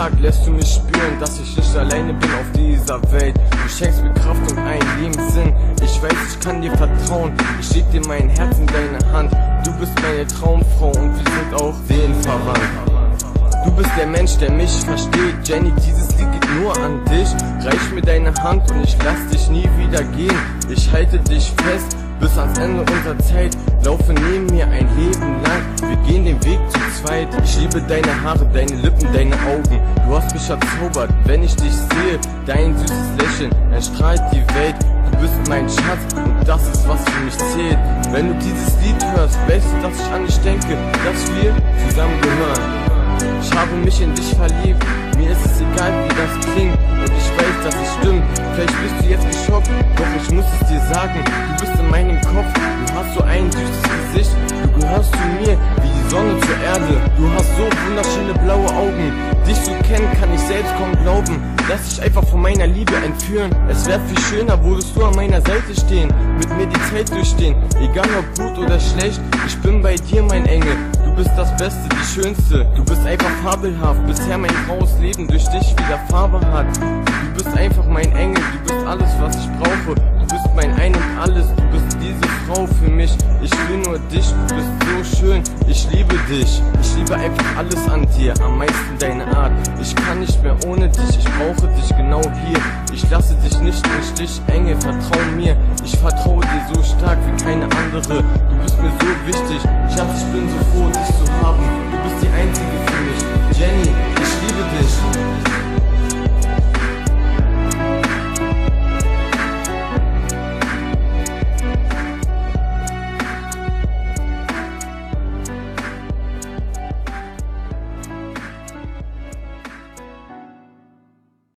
Tag lässt du mich spüren, dass ich nicht alleine bin auf dieser Welt. Du schenkst mir Kraft und einen Lebenssinn. Ich weiß, ich kann dir vertrauen. Ich leg dir mein Herz in deine Hand. Du bist meine Traumfrau und wir sind auch seelenverwandt. Du bist der Mensch, der mich versteht. Jenny, dieses Lied geht nur an dich. Reich mir deine Hand und ich lass dich nie wieder gehen. Ich halte dich fest bis ans Ende unserer Zeit. Laufe neben mir ein Leben lang. Wir gehen den Weg zu zweit. Ich liebe deine Haare, deine Lippen, deine Augen. Du hast mich erzaubert, wenn ich dich sehe. Dein süßes Lächeln erstrahlt die Welt. Du bist mein Schatz und das ist, was für mich zählt. Wenn du dieses Lied hörst, weißt du, dass ich an dich denke, dass wir zusammen gehören. Ich habe mich in dich verliebt, mir ist es egal, wie das klingt. Und ich weiß, dass es stimmt. Vielleicht bist du jetzt geschockt, doch ich muss es dir sagen. Du bist in meinem Kopf, du hast so ein süßes Gesicht. Du gehörst zu mir, wie die Sonne zur Erde. Du hast so wunderschöne blaue Augen. Dich zu kennen kann ich selbst kaum glauben. Lass dich einfach von meiner Liebe entführen. Es wäre viel schöner, würdest du an meiner Seite stehen, mit mir die Zeit durchstehen. Egal ob gut oder schlecht, ich bin bei dir, mein Engel. Du bist das Beste, die Schönste. Du bist einfach fabelhaft. Bisher mein graues Leben durch dich wieder Farbe hat. Du bist einfach mein Engel. Du bist alles, was ich brauche. Du bist mein Ein und Alles. Du bist diese Frau für mich. Ich will nur dich. Du bist so schön. Ich liebe dich. Ich liebe einfach alles an dir. Am meisten deine Art. Ich kann nicht mehr ohne dich. Ich brauche dich genau hier. Ich lasse dich nicht im Stich. Engel, vertrau mir. Ich vertraue dir so stark wie keine andere. Du bist mir so wichtig. Schatz, ich